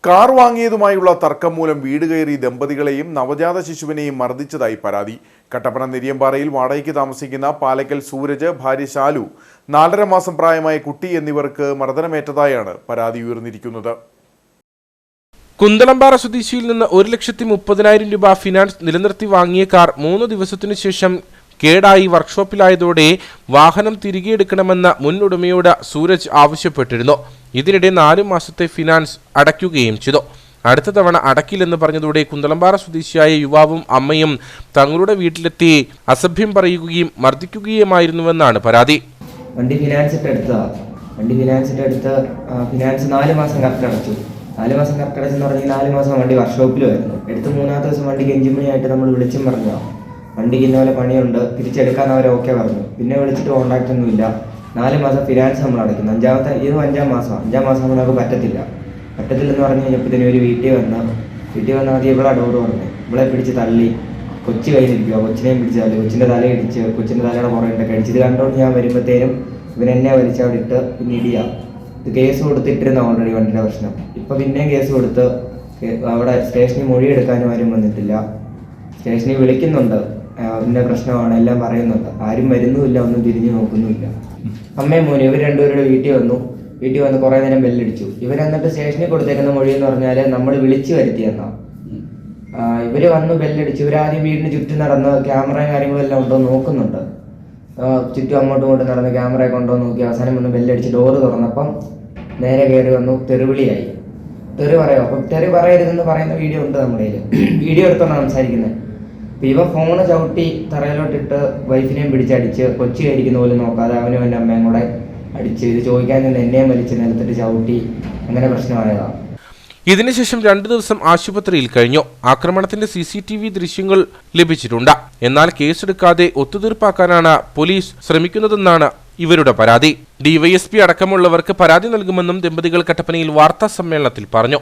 Car വാങ്ങിയതുമായുള്ള തർക്കം മൂലം വീട് കയറി ദമ്പതികളെയും നവജാത ശിശുവിനെയും മർദ്ദിച്ചതായി പരാതി. കട്ടപ്പന നെരിയമ്പാറയിൽ വാടകയ്ക്ക് താമസിക്കുന്ന പാലക്കൽ സൂരജ്, ഭാര്യ ശാലു, 4.5 മാസം പ്രായമായ കുട്ടി എന്നിവർക്ക് മർദ്ദനമേറ്റതായാണ് പരാതി ഉയർന്നിരിക്കുന്നത്. കുന്തളംപാറ സ്വദേശിയിൽ നിന്ന് 1,30,000 രൂപ ഫിനാൻസ് നിലനിർത്തി വാങ്ങിയ കാർ 3 ദിവസത്തിനു ശേഷം കേടായി വർക്ക്ഷോപ്പിലായതോടെ വാഹനം തിരികെ എടുക്കണമെന്ന് മുൻ ഉടമയോട് സൂരജ് ആവശ്യപ്പെട്ടിരുന്നു. ഇതിനിടെ 4 മാസത്തെ ഫിനാൻസ് അടയ്ക്കുകയും ചെയ്തു. അടുത്ത തവണ അടക്കില്ലെന്ന് പറഞ്ഞതോടെ കുന്തളംപാറ സ്വദേശിയായ യുവാവും അമ്മയും തങ്ങളുടെ വീട്ടിലെത്തി അസഭ്യം പറയുകയും മർദ്ദിക്കുകയുമായിരുന്നുവെന്നാണ് പരാതി. വണ്ടി ഫിനാൻസ് എടുത്ത് ഫിനാൻസ് 4 മാസം കറക്റ്റ് അടച്ചു. 4 മാസം കറക്റ്റ് അടച്ചെന്ന് പറഞ്ഞാൽ 4 മാസം വണ്ടി വർക്ക്ഷോപ്പിലുമായിരുന്നു. എടുത്ത് 3-ാമത്തെ ദിവസം വണ്ടിക്ക് എഞ്ചിൻ പണിയായിട്ട് നമ്മൾ വിളിച്ചും പറഞ്ഞു, വണ്ടിക്ക് ഇന്നപോലെ പണിയുണ്ട്, തിരിച്ചെടുക്കാൻ അവർ ഓക്കെ പറഞ്ഞു. പിന്നെ വിളിച്ചിട്ട് കോൺടാക്റ്റ് ഒന്നുമില്ല. 4 മാസം ഫിനാൻസ് നമ്മൾ അടയ്ക്കുന്നു. 5-ാം മാസം നമുക്ക് പറ്റത്തില്ലെന്ന് പറഞ്ഞു കഴിഞ്ഞപ്പോഴത്തേനും ഒരു വീട്ടിൽ വന്ന് ആദ്യം ഇവിടെ ഡോറ് പറഞ്ഞു, ഇവിടെ പിടിച്ച് തള്ളി, കൊച്ചു കയ്യിലിരിക്കുക, കൊച്ചിനെയും പിടിച്ച് തള്ളി, കൊച്ചിൻ്റെ തലയിടിച്ച്, കൊച്ചിൻ്റെ തലയുടെ പുറകിട്ടൊക്കെ അടിച്ച്. ഇത് കണ്ടുകൊണ്ട് ഞാൻ വരുമ്പോഴത്തേനും ഇവരെന്നെ വലിച്ചവിടെ ഇട്ട് പിന്നെ ഇടിയാ. ഇത് കേസ് കൊടുത്തിട്ടിരുന്ന ഓൾറെഡി വണ്ടിയുടെ പ്രശ്നം. ഇപ്പം പിന്നെയും കേസ് കൊടുത്ത് അവിടെ സ്റ്റേഷനിൽ മൊഴിയെടുക്കാനും ആരും വന്നിട്ടില്ല. സ്റ്റേഷനിൽ വിളിക്കുന്നുണ്ട്, ഇതിൻ്റെ പ്രശ്നമാണ്, എല്ലാം പറയുന്നുണ്ട്. ആരും വരുന്നുമില്ല, ഒന്നും തിരിഞ്ഞു നോക്കുന്നുമില്ല. അമ്മയും മോനും ഇവർ രണ്ടുപേരുടെ വീട്ടിൽ വന്ന് കുറേ നേരം ബെല്ലടിച്ചു. ഇവരെന്നിട്ട് സ്റ്റേഷനിൽ കൊടുത്തേക്കുന്ന മൊഴി എന്ന് പറഞ്ഞാൽ നമ്മൾ വിളിച്ചു വരുത്തിയെന്നാ. ഇവർ വന്ന് ബെല്ലടിച്ചു. ഇവരാദ്യം വീടിന് ചുറ്റും നടന്ന് ക്യാമറയും കാര്യങ്ങളെല്ലാം ഉണ്ടോ നോക്കുന്നുണ്ട്. ചുറ്റും അങ്ങോട്ടും ഇങ്ങോട്ടും നടന്ന് ക്യാമറയൊക്കെ ഉണ്ടോ നോക്കി അവസാനം വന്ന് ബെല്ലടിച്ച് ഡോറ് തുറന്നപ്പം നേരെ കയറി വന്നു. തെറിവിളിയായി. തെറി പറയാം. അപ്പം തെറി പറയരുതെന്ന് പറയുന്ന വീഡിയോ ഉണ്ട് നമ്മുടെ കയ്യിൽ. വീഡിയോ എടുത്തോണ്ടാണ് സംസാരിക്കുന്നത്. ഇവ ഫോണ് ചവിട്ടി തറയിലോട്ടിട്ട് വൈഫിനെയും പിടിച്ചടിച്ച്, കൊച്ചി കഴിക്കുന്ന പോലും നോക്കാതെ അവനും എൻ്റെ അമ്മയും കൂടെ അടിച്ച്, ഇത് ചോദിക്കാൻ നിന്ന് എന്നെയും വലിച്ച് നിലത്തിട്ട് ചവിട്ടി, അങ്ങനെ പ്രശ്നമായതാണ്. ഇതിനുശേഷം 2 ദിവസം ആശുപത്രിയിൽ കഴിഞ്ഞു. ആക്രമണത്തിന്റെ CCTV ദൃശ്യങ്ങൾ ലഭിച്ചിട്ടുണ്ട്. എന്നാൽ കേസെടുക്കാതെ ഒത്തുതീർപ്പാക്കാനാണ് പോലീസ് ശ്രമിക്കുന്നതെന്നാണ് ഇവരുടെ പരാതി. DYSP അടക്കമുള്ളവർക്ക് പരാതി നൽകുമെന്നും ദമ്പതികൾ കട്ടപ്പനയിൽ വാർത്താ സമ്മേളനത്തിൽ പറഞ്ഞു.